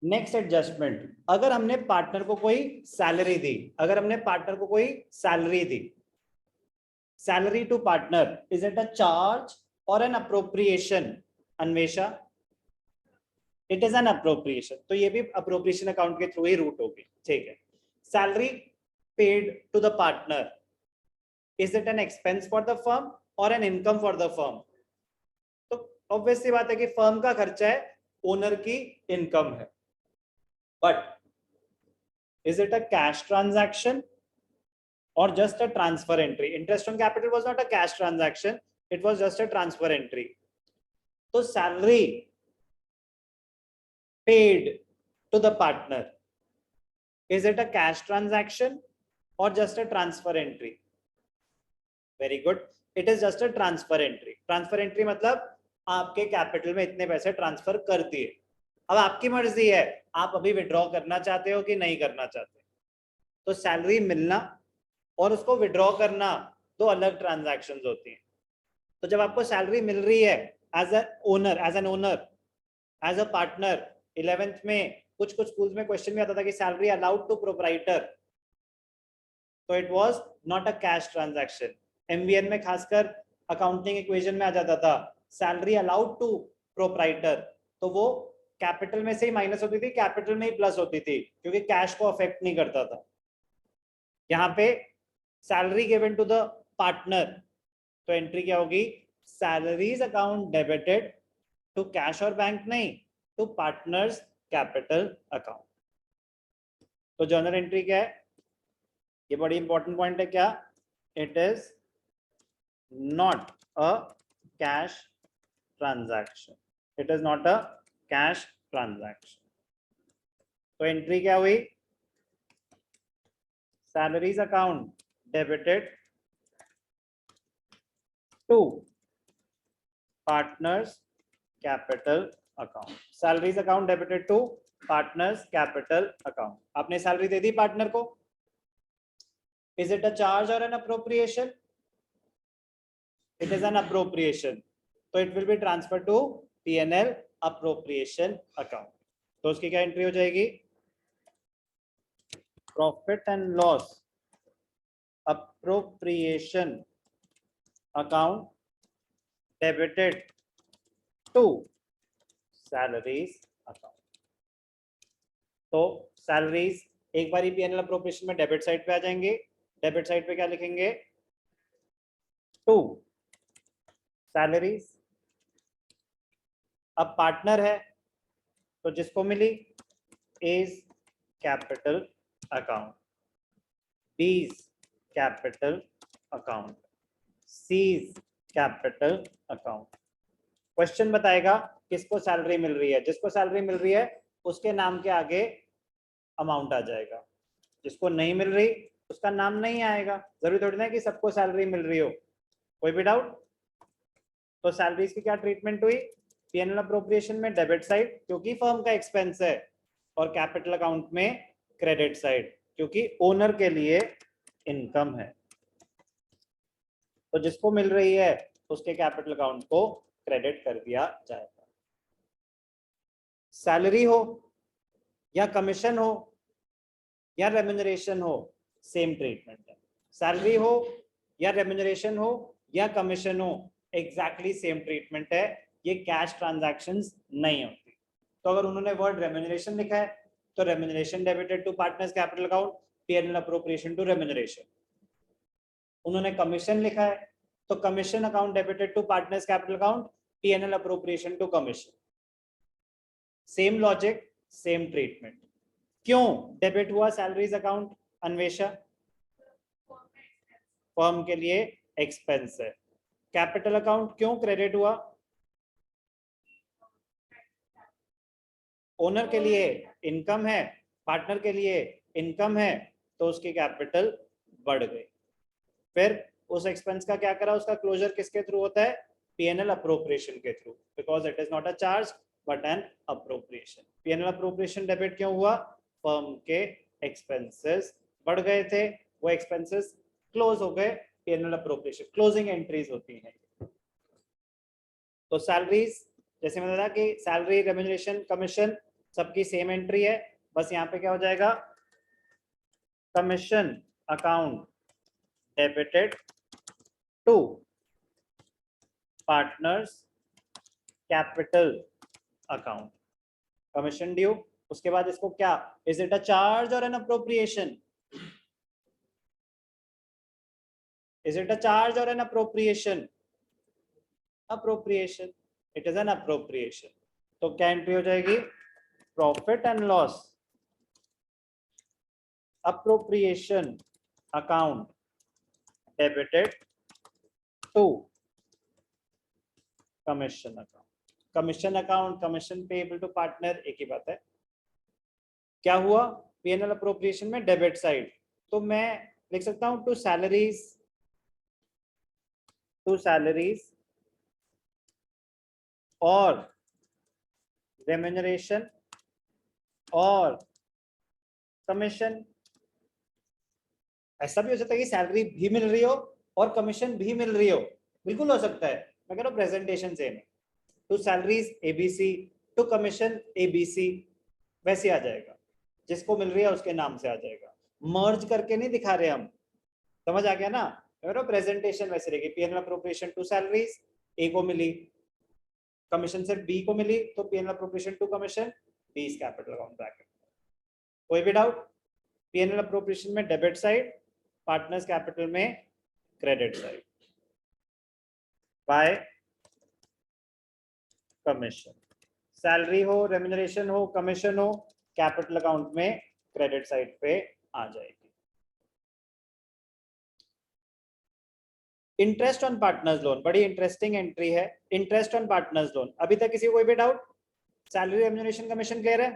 Next adjustment, अगर हमने partner को कोई सैलरी दी, अगर हमने पार्टनर को कोई सैलरी दी, salary to partner, is it a charge or an appropriation? Anvesha, it is an appropriation, तो ये भी अप्रोप्रिएशन अकाउंट के थ्रू ही रूट होगी, ठीक है। Salary paid to the partner, is it an expense for the firm or an income for the firm? तो obviously बात है कि फर्म का खर्चा है, ओनर की इनकम है, but is it a cash transaction or just a transfer entry? Interest on capital was not a cash transaction, it was just a transfer entry. So salary paid to the partner, is it a cash transaction or just a transfer entry? Very good, it is just a transfer entry. Transfer entry मतलब आपके capital में इतने पैसे transfer कर दिए, अब आपकी मर्जी है आप अभी विड्रॉ करना चाहते हो कि नहीं करना चाहते। तो सैलरी मिलना और उसको विड्रॉ करना दो अलग ट्रांजैक्शंस होती हैं। तो जब आपको सैलरी मिल रही है as a owner, as an owner, as a partner, 11th में कुछ स्कूल्स में क्वेश्चन में आता था कि सैलरी अलाउड टू प्रोप्राइटर, तो it was not a cash transaction. MVN में खासकर अकाउंटिंग इक्वेशन में आ जाता था सैलरी अलाउड टू प्रोप्राइटर, तो वो कैपिटल में से ही माइनस होती थी, कैपिटल में ही प्लस होती थी, क्योंकि कैश को अफेक्ट नहीं करता था। यहाँ पे salary given to the partner, तो एंट्री क्या होगी? Salaries account debited to cash और बैंक नहीं, टू पार्टनर्स कैपिटल अकाउंट। तो जर्नल एंट्री क्या है? ये बड़ी इंपॉर्टेंट पॉइंट है क्या? It is not a cash transaction, it is not a cash transaction. तो एंट्री क्या हुई? Salaries account debited to partners capital account. Salaries account debited to partners capital account. आपने सैलरी दे दी पार्टनर को, is it a charge or an appropriation? It is an appropriation, तो it will be transfer to PNL appropriation account. तो उसकी क्या entry हो जाएगी? Profit and loss appropriation account debited to salaries account. तो salaries एक बार ही पीएनएल अप्रोप्रिएशन में डेबिट साइड पे आ जाएंगे, डेबिट साइड पे क्या लिखेंगे? To salaries. अब पार्टनर है तो जिसको मिली A's capital account, B's capital account, C's capital account. Question बताएगा किसको सैलरी मिल रही है, जिसको सैलरी मिल रही है उसके नाम के आगे अमाउंट आ जाएगा, जिसको नहीं मिल रही उसका नाम नहीं आएगा। जरूरी थोड़ी ना कि सबको सैलरी मिल रही हो। कोई भी डाउट? तो सैलरीज की क्या ट्रीटमेंट हुई? पीएनएल अप्रोप्रिएशन में डेबिट साइड क्योंकि फर्म का एक्सपेंस है, और कैपिटल अकाउंट में क्रेडिट साइड क्योंकि ओनर के लिए इनकम है। तो जिसको मिल रही है उसके कैपिटल अकाउंट को क्रेडिट कर दिया जाएगा। सैलरी हो या कमीशन हो या रेम्यूनरेशन हो, सेम ट्रीटमेंट है। सैलरी हो या रेम्यूनरेशन हो या कमीशन हो, एग्जैक्टली सेम ट्रीटमेंट है। ये कैश ट्रांजैक्शंस नहीं होती। तो अगर उन्होंने वर्ड रेम्यूनरेशन लिखा है तो remuneration debited to partners capital account, PNL appropriation to remuneration. उन्होंने कमीशन लिखा है तो commission account debited to partners capital account, PNL appropriation to commission. Same logic, same treatment. क्यों डेबिट हुआ सैलरीज अकाउंट अन्वेषा? फर्म के लिए एक्सपेंस है। Capital account क्यों क्रेडिट हुआ? ओनर के लिए इनकम है, पार्टनर के लिए इनकम है, तो उसकी कैपिटल बढ़ गई। फिर उस एक्सपेंस का क्या करा? उसका क्लोजर किसके थ्रू होता है? पीएनएल अप्रोप्रिएशन के through, because it is not a charge but an appropriation. PNL appropriation debit क्यों हुआ? फर्म के एक्सपेंसेस बढ़ गए थे, वो एक्सपेंसेस क्लोज हो गए, पीएनएल अप्रोप्रिएशन क्लोजिंग एंट्रीज होती हैं। तो सैलरीज, जैसे मैंने बताया कि सैलरी, रेम्यूनरेशन, कमीशन सबकी सेम एंट्री है, बस यहाँ पे क्या हो जाएगा, commission account debited to partners capital account, commission due. उसके बाद इसको क्या, is it a charge or an appropriation, is it a charge or an appropriation, appropriation, it is an appropriation. तो क्या एंट्री हो जाएगी, profit and loss appropriation account debited to commission account. Commission account, commission payable to partner, एक ही बात है। क्या हुआ, PNL appropriation में डेबिट साइड, तो मैं लिख सकता हूं टू सैलरीज, टू सैलरीज और रेम्यूनरेशन और कमीशन। ऐसा भी हो सकता है कि सैलरी भी मिल रही हो और कमीशन भी मिल रही हो, बिल्कुल हो सकता है, मैं कह रहा हूं प्रेजेंटेशन सेम है। To salaries ABC, to commission ABC, वैसे आ जाएगा, जिसको मिल रही है उसके नाम से आ जाएगा, मर्ज करके नहीं दिखा रहे हम, समझ आ गया ना। प्रेजेंटेशन वैसे रहेगी, PNL appropriation to salaries, A को मिली, कमीशन सिर्फ बी को मिली, तो PNL appropriation to commission, B is capital account bracket. कोई भी डाउट, पीएनएल अप्रोप्रिएशन में डेबिट साइड, पार्टनर्स कैपिटल में credit side by commission. Salary हो, रेम्यूनरेशन हो, कमीशन हो, कैपिटल अकाउंट में क्रेडिट साइड पे आ जाएगी। इंटरेस्ट ऑन पार्टनर्स लोन, बड़ी इंटरेस्टिंग एंट्री है, इंटरेस्ट ऑन पार्टनर्स लोन। अभी तक किसी को कोई भी doubt, salary remuneration commission clear है?